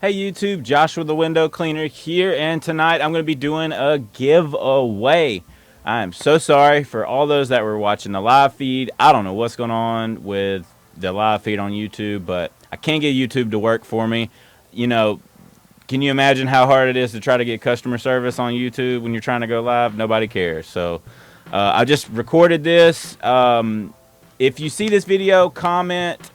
Hey YouTube, Joshua the Window Cleaner here, and tonight I'm going to be doing a giveaway. I am so sorry for all those that were watching the live feed. I don't know what's going on with the live feed on YouTube, but I can't get YouTube to work for me. You know, can you imagine how hard it is to try to get customer service on YouTube when you're trying to go live? Nobody cares. So I just recorded this. If you see this video, comment.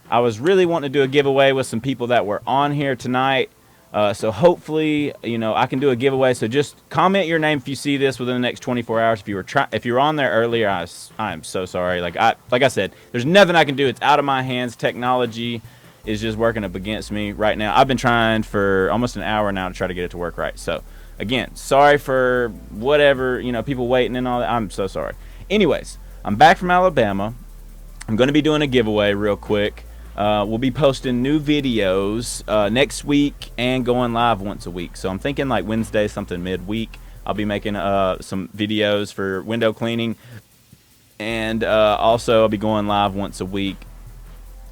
I was really wanting to do a giveaway with some people that were on here tonight. So hopefully, I can do a giveaway. So just comment your name if you see this within the next 24 hours. If you were on there earlier, I'm so sorry. Like I said, there's nothing I can do. It's out of my hands. Technology is just working up against me right now. I've been trying for almost an hour now to try to get it to work right. So again, sorry for whatever, people waiting and all that. I'm so sorry. Anyways, I'm back from Alabama. I'm going to be doing a giveaway real quick. We'll be posting new videos next week and going live once a week. So I'm thinking like Wednesday, something midweek. I'll be making some videos for window cleaning. And also I'll be going live once a week.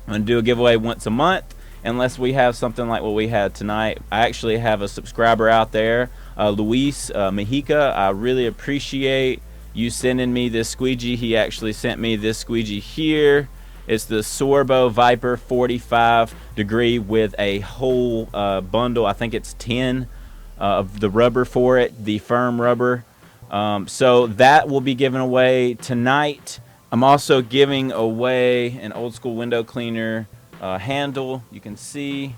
I'm going to do a giveaway once a month unless we have something like what we had tonight. I actually have a subscriber out there, Luis Mexica. I really appreciate you sending me this squeegee. He actually sent me this squeegee here. It's the Sorbo Viper 45 degree with a whole bundle. I think it's 10 of the rubber for it, the firm rubber. So that will be given away tonight. I'm also giving away an old school window cleaner handle. You can see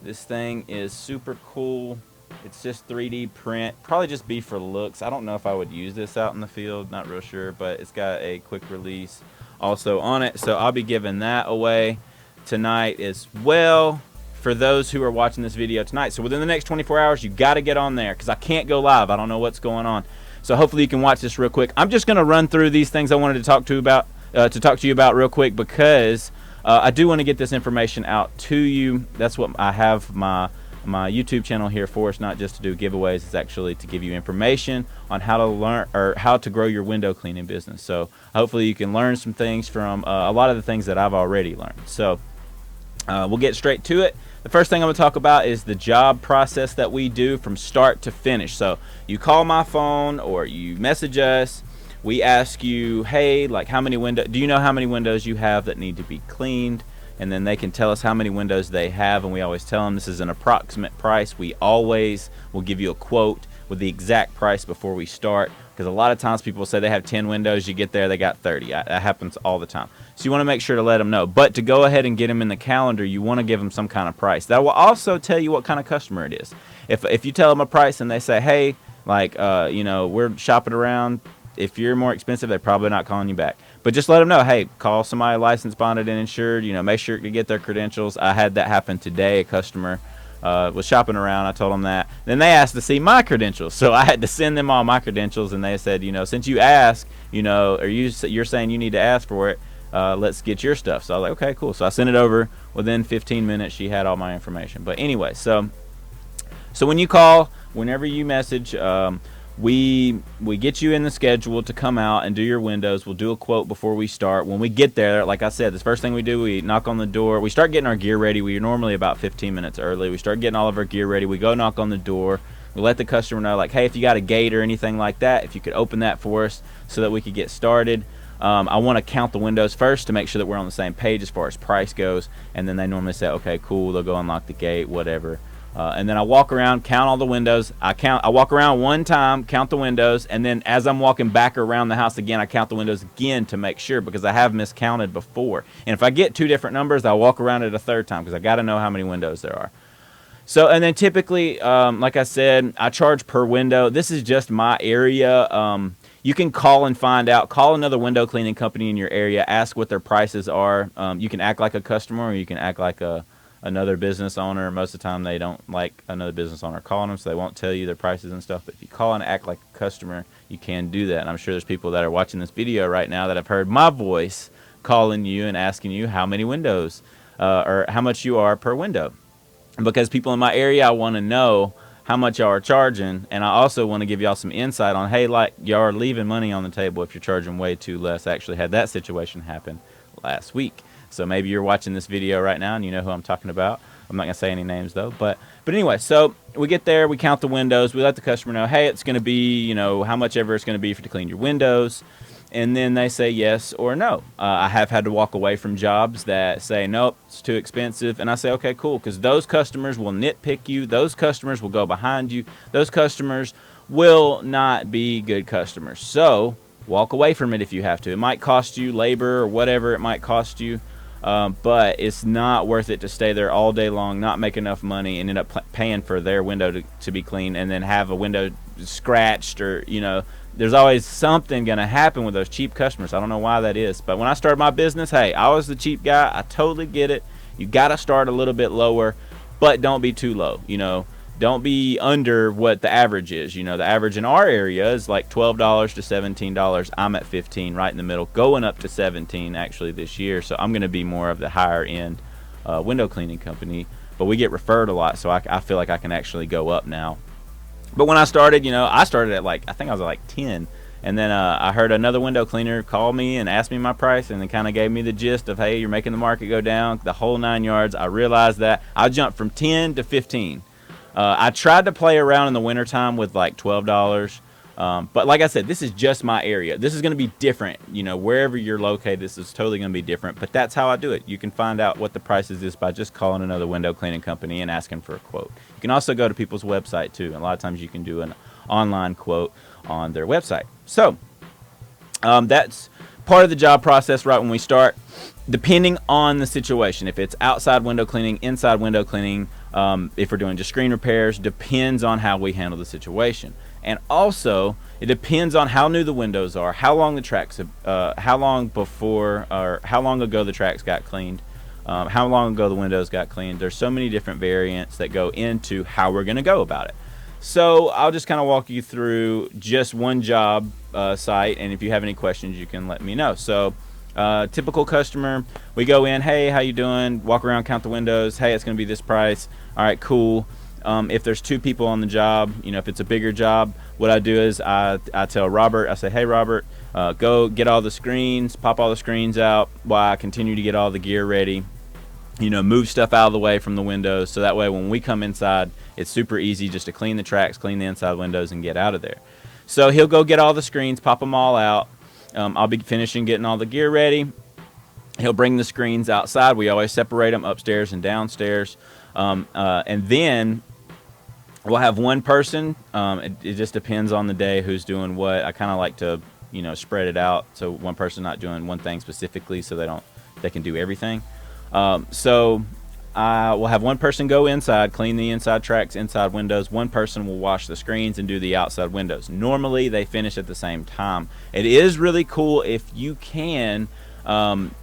this thing is super cool. It's just 3D print. Probably just be for looks. I don't know if I would use this out in the field. Not real sure, but it's got a quick release also on it, so I'll be giving that away tonight as well for those who are watching this video tonight. So within the next 24 hours, you got to get on there because I can't go live. I don't know what's going on. So hopefully you can watch this real quick. I'm just going to run through these things I wanted to talk to you about real quick because I do want to get this information out to you. That's what I have my YouTube channel here for. It's not just to do giveaways, it's actually to give you information on how to learn or how to grow your window cleaning business. So hopefully you can learn some things from a lot of the things that I've already learned. So we'll get straight to it. The first thing I'm going to talk about is the job process that we do from start to finish. So you call my phone or you message us. We ask you, hey, like do you know how many windows you have that need to be cleaned? And then they can tell us how many windows they have, and we always tell them this is an approximate price. We always will give you a quote with the exact price before we start, because a lot of times people say they have 10 windows, you get there, they got 30. That happens all the time. So you want to make sure to let them know. But to go ahead and get them in the calendar, you want to give them some kind of price. That will also tell you what kind of customer it is. If you tell them a price and they say, hey, like, we're shopping around, if you're more expensive, they're probably not calling you back. But just let them know, hey, call somebody licensed, bonded, and insured. Make sure to get their credentials. I had that happen today. A customer was shopping around. I told them that. Then they asked to see my credentials. So I had to send them all my credentials, and they said, since you asked, or you're saying you need to ask for it, let's get your stuff. So I was like, okay, cool. So I sent it over. Within 15 minutes, she had all my information. But anyway, so when you call, whenever you message, we get you in the schedule to come out and do your windows. We'll do a quote before we start. When we get there, like I said, the first thing we do, we knock on the door. We start getting our gear ready. We're normally about 15 minutes early. We start getting all of our gear ready. We go knock on the door. We let the customer know, like, hey, if you got a gate or anything like that, if you could open that for us so that we could get started. I want to count the windows first to make sure that we're on the same page as far as price goes. And then they normally say, okay, cool. They'll go unlock the gate, whatever. And then I walk around, count all the windows. I walk around one time, count the windows, and then as I'm walking back around the house again, I count the windows again to make sure, because I have miscounted before. And if I get two different numbers, I'll walk around it a third time because I got to know how many windows there are. So, and then typically, like I said, I charge per window. This is just my area. You can call and find out. Call another window cleaning company in your area. Ask what their prices are. You can act like a customer, or you can act like another business owner. Most of the time they don't like another business owner calling them, so they won't tell you their prices and stuff. But if you call and act like a customer, you can do that. And I'm sure there's people that are watching this video right now that have heard my voice calling you and asking you how many windows or how much you are per window. And because people in my area, I want to know how much y'all are charging, and I also want to give y'all some insight on, hey, like, y'all are leaving money on the table if you're charging way too less. I actually had that situation happen last week. So maybe you're watching this video right now and you know who I'm talking about. I'm not gonna say any names though. But anyway, so we get there, we count the windows, we let the customer know, hey, it's gonna be, how much ever it's gonna be to clean your windows. And then they say yes or no. I have had to walk away from jobs that say, nope, it's too expensive. And I say, okay, cool, because those customers will nitpick you. Those customers will go behind you. Those customers will not be good customers. So walk away from it if you have to. It might cost you labor or whatever it might cost you, but it's not worth it to stay there all day long, not make enough money, and end up paying for their window to be cleaned, and then have a window scratched, or there's always something going to happen with those cheap customers. I don't know why that is, but when I started my business, hey, I was the cheap guy. I totally get it. You got to start a little bit lower, but don't be too low. Don't be under what the average is. The average in our area is like $12 to $17. I'm at 15, right in the middle, going up to 17 actually this year. So I'm going to be more of the higher end window cleaning company, but we get referred a lot, so I feel like I can actually go up now. But when I started, I started at I think I was at 10. And then I heard another window cleaner call me and ask me my price, and then kind of gave me the gist of, hey, you're making the market go down, the whole 9 yards. I realized that. I jumped from 10 to 15. I tried to play around in the wintertime with $12. But like I said, this is just my area. This is going to be different. Wherever you're located, this is totally going to be different. But that's how I do it. You can find out what the price is by just calling another window cleaning company and asking for a quote. You can also go to people's website too. And a lot of times you can do an online quote on their website. So that's part of the job process right when we start, depending on the situation. If it's outside window cleaning, inside window cleaning, if we're doing just screen repairs, depends on how we handle the situation. And also, it depends on how new the windows are, how long the tracks have, how long ago the tracks got cleaned, how long ago the windows got cleaned. There's so many different variants that go into how we're going to go about it. So I'll just kind of walk you through just one job site, and if you have any questions, you can let me know. So typical customer, we go in, hey, how you doing? Walk around, count the windows. Hey, it's going to be this price. All right, cool. If there's 2 people on the job, if it's a bigger job, what I do is I tell Robert, I say, hey, Robert, go get all the screens, pop all the screens out while I continue to get all the gear ready. Move stuff out of the way from the windows, so that way when we come inside, it's super easy just to clean the tracks, clean the inside windows, and get out of there. So he'll go get all the screens, pop them all out. I'll be finishing getting all the gear ready. He'll bring the screens outside. We always separate them upstairs and downstairs. And then we'll have one person. It just depends on the day who's doing what. I kind of like to, spread it out, so one person not doing one thing specifically, so they can do everything. So we'll have one person go inside, clean the inside tracks, inside windows. One person will wash the screens and do the outside windows. Normally, they finish at the same time. It is really cool if you can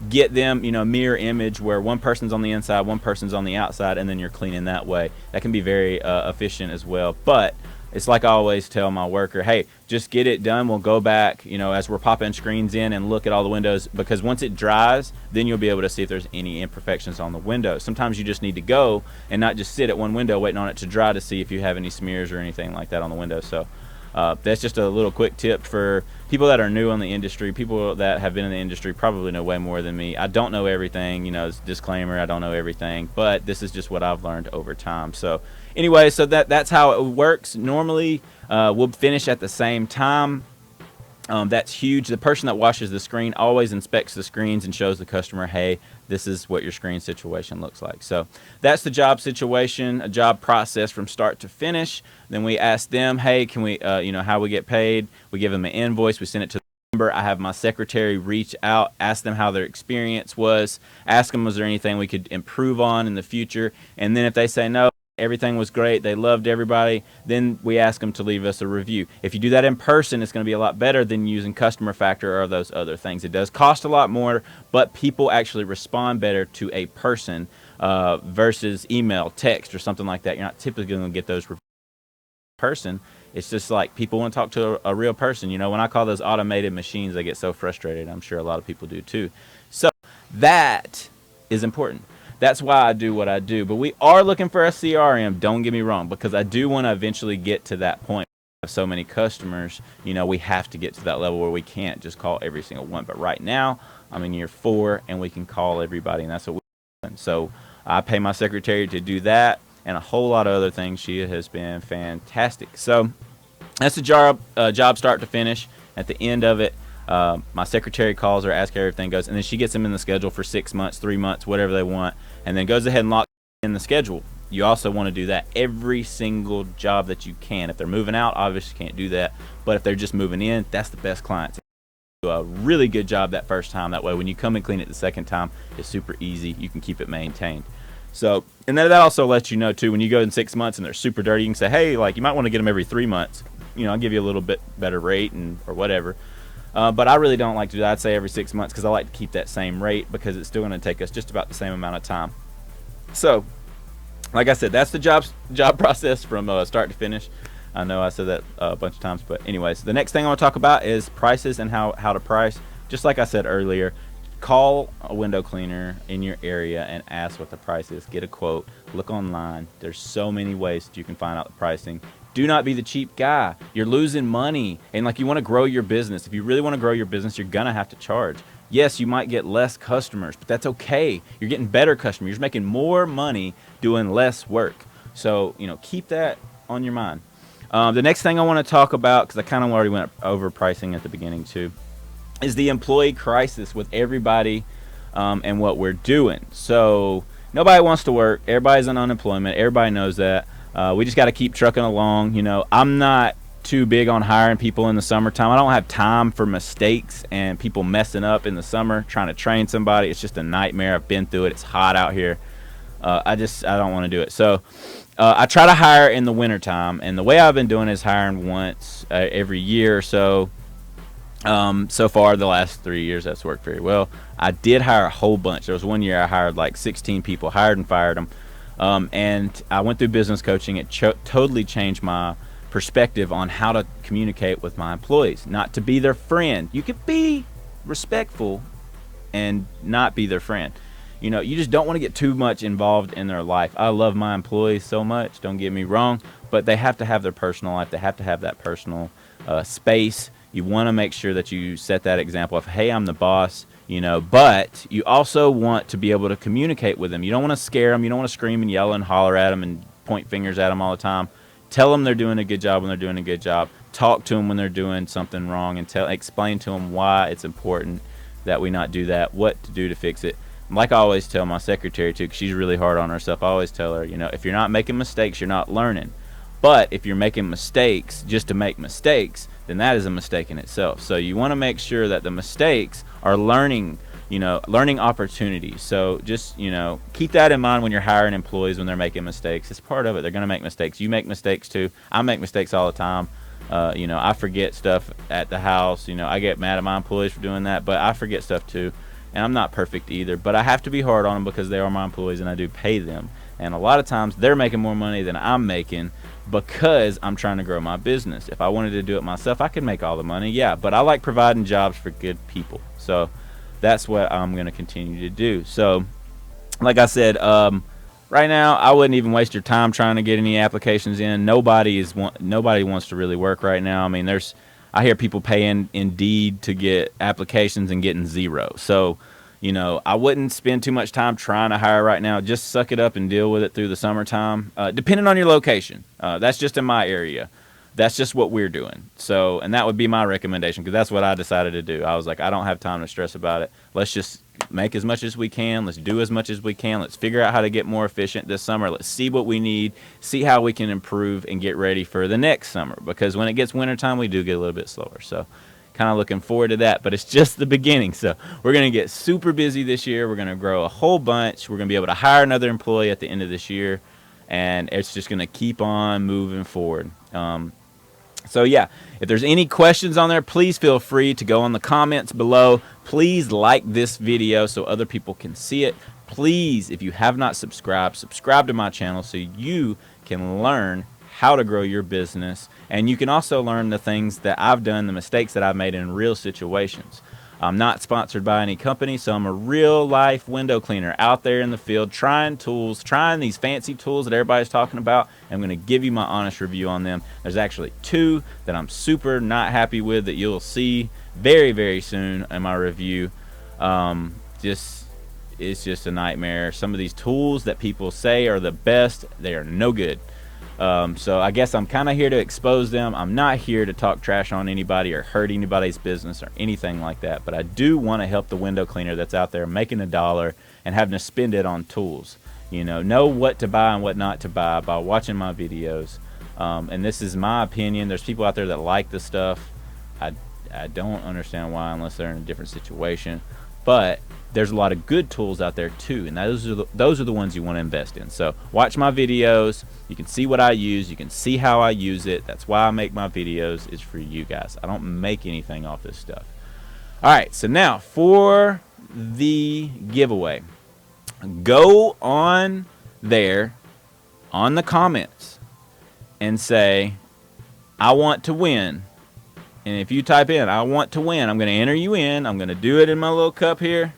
get them, mirror image where one person's on the inside, one person's on the outside, and then you're cleaning that way. That can be very efficient as well. But it's like I always tell my worker, hey, just get it done. We'll go back, as we're popping screens in, and look at all the windows, because once it dries, then you'll be able to see if there's any imperfections on the windows. Sometimes you just need to go and not just sit at one window waiting on it to dry to see if you have any smears or anything like that on the window. So that's just a little quick tip for people that are new in the industry. People that have been in the industry probably know way more than me. I don't know everything, disclaimer, I don't know everything, but this is just what I've learned over time. So anyway, so that's how it works. Normally, we'll finish at the same time. That's huge. The person that washes the screen always inspects the screens and shows the customer, hey, this is what your screen situation looks like. So that's the job situation, a job process from start to finish. Then we ask them, hey, can we, how we get paid? We give them an invoice. We send it to the number. I have my secretary reach out, ask them how their experience was, ask them, was there anything we could improve on in the future? And then if they say no, everything was great, they loved everybody, then we ask them to leave us a review. If you do that in person, it's going to be a lot better than using customer factor or those other things. It does cost a lot more, but people actually respond better to a person versus email, text, or something like that. You're not typically going to get those reviews in person. It's just like people want to talk to a real person. When I call those automated machines, I get so frustrated. I'm sure a lot of people do too. So that is important. That's why I do what I do. But we are looking for a CRM, don't get me wrong, because I do want to eventually get to that point. We have so many customers, we have to get to that level where we can't just call every single one. But right now, I'm in year 4, and we can call everybody, and that's what we're doing. So I pay my secretary to do that and a whole lot of other things. She has been fantastic. So that's the job start to finish. At the end of it, my secretary calls her, asks how everything goes, and then she gets them in the schedule for 6 months, 3 months, whatever they want, and then goes ahead and locks in the schedule. You also want to do that every single job that you can. If they're moving out, obviously you can't do that, but if they're just moving in, that's the best clients. Do a really good job that first time. That way, when you come and clean it the second time, it's super easy. You can keep it maintained. So, and then that also lets you know too, when you go in 6 months and they're super dirty, you can say, hey, like you might want to get them every 3 months. I'll give you a little bit better rate or whatever. But I really don't like to do that. I'd say every 6 months because I like to keep that same rate because it's still going to take us just about the same amount of time. So, like I said, that's the job process from start to finish. I know I said that a bunch of times, but anyways, the next thing I want to talk about is prices and how to price. Just like I said earlier, call a window cleaner in your area and ask what the price is. Get a quote. Look online. There's so many ways that you can find out the pricing. Do not be the cheap guy. You're losing money, and like you want to grow your business. If you really want to grow your business, you're gonna have to charge. Yes, you might get less customers, but that's okay. You're getting better customers. You're making more money doing less work. So, keep that on your mind. The next thing I want to talk about, because I kind of already went over pricing at the beginning too, is the employee crisis with everybody and what we're doing. So nobody wants to work. Everybody's on unemployment. Everybody knows that. We just got to keep trucking along. I'm not too big on hiring people in the summertime. I don't have time for mistakes and people messing up in the summer trying to train somebody. It's just a nightmare. I've been through it. It's hot out here. I don't want to do it. So I try to hire in the wintertime, and the way I've been doing is hiring once every year or so. So far, the last 3 years, that's worked very well. I did hire a whole bunch. There was one year I hired like 16 people, hired and fired them. And I went through business coaching. It totally changed my perspective on how to communicate with my employees, not to be their friend. You can be respectful and not be their friend. You just don't want to get too much involved in their life. I love my employees so much, don't get me wrong, but they have to have their personal life. They have to have that personal space. You want to make sure that you set that example of, hey, I'm the boss, but you also want to be able to communicate with them. You don't want to scare them. You don't want to scream and yell and holler at them and point fingers at them all the time. Tell them they're doing a good job when they're doing a good job. Talk to them when they're doing something wrong and explain to them why it's important that we not do that, what to do to fix it. Like I always tell my secretary too, because she's really hard on herself. I always tell her, if you're not making mistakes, you're not learning. But if you're making mistakes just to make mistakes, then that is a mistake in itself. So you want to make sure that the mistakes are learning opportunities. So just, keep that in mind when you're hiring employees when they're making mistakes. It's part of it. They're going to make mistakes. You make mistakes too. I make mistakes all the time. I forget stuff at the house. I get mad at my employees for doing that, but I forget stuff too. And I'm not perfect either, but I have to be hard on them because they are my employees and I do pay them. And a lot of times they're making more money than I'm making because I'm trying to grow my business. If I wanted to do it myself, I could make all the money, yeah, but I like providing jobs for good people. So that's what I'm going to continue to do. So like I said, right now I wouldn't even waste your time trying to get any applications in. Nobody wants to really work right now. I mean, I hear people paying Indeed to get applications and getting zero. So, I wouldn't spend too much time trying to hire right now. Just suck it up and deal with it through the summertime, depending on your location. That's just in my area. That's just what we're doing. So, and that would be my recommendation because that's what I decided to do. I was like, I don't have time to stress about it. Let's just make as much as we can. Let's do as much as we can. Let's figure out how to get more efficient this summer. Let's see what we need, see how we can improve and get ready for the next summer. Because when it gets wintertime, we do get a little bit slower. So kind of looking forward to that, but it's just the beginning. So we're going to get super busy this year. We're going to grow a whole bunch. We're going to be able to hire another employee at the end of this year, and it's just going to keep on moving forward. So yeah, if there's any questions on there, please feel free to go in the comments below. Please like this video so other people can see it. Please, if you have not subscribed, subscribe to my channel so you can learn how to grow your business. And you can also learn the things that I've done, the mistakes that I've made in real situations. I'm not sponsored by any company, so I'm a real life window cleaner out there in the field trying these fancy tools that everybody's talking about. I'm going to give you my honest review on them. There's actually 2 that I'm super not happy with that you'll see very, very soon in my review. it's just a nightmare. Some of these tools that people say are the best, they are no good. So I guess I'm kind of here to expose them. I'm not here to talk trash on anybody or hurt anybody's business or anything like that. But I do want to help the window cleaner that's out there making $1 and having to spend it on tools. Know what to buy and what not to buy by watching my videos. And this is my opinion. There's people out there that like this stuff. I don't understand why, unless they're in a different situation. But there's a lot of good tools out there too, and those are the ones you want to invest in. So watch my videos. You can see what I use. You can see how I use it. That's why I make my videos, is for you guys. I don't make anything off this stuff. All right, so now for the giveaway. Go on there on the comments and say, I want to win. And if you type in, I want to win, I'm going to enter you in. I'm going to do it in my little cup here.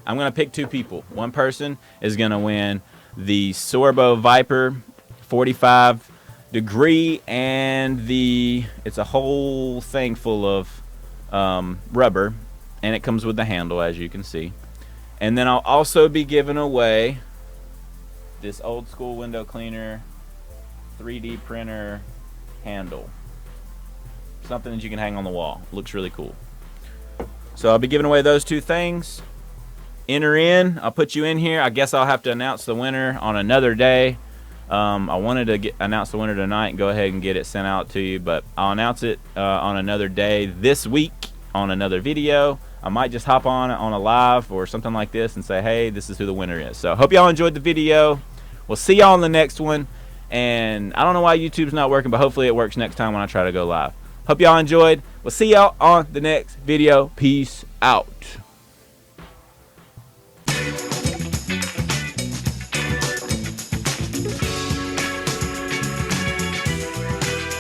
I'm going to pick 2 people. One person is going to win the Sorbo Viper 45 degree, and it's a whole thing full of rubber, and it comes with the handle, as you can see. And then I'll also be giving away this old school window cleaner 3D printer handle. Something that you can hang on the wall. Looks really cool. So I'll be giving away those 2 things. Enter in. I'll put you in here. I guess I'll have to announce the winner on another day. I wanted to announce the winner tonight and go ahead and get it sent out to you, but I'll announce it on another day this week on another video. I might just hop on a live or something like this and say, hey, this is who the winner is. So I hope y'all enjoyed the video. We'll see y'all in the next one. And I don't know why YouTube's not working, but hopefully it works next time when I try to go live. Hope y'all enjoyed. We'll see y'all on the next video. Peace out.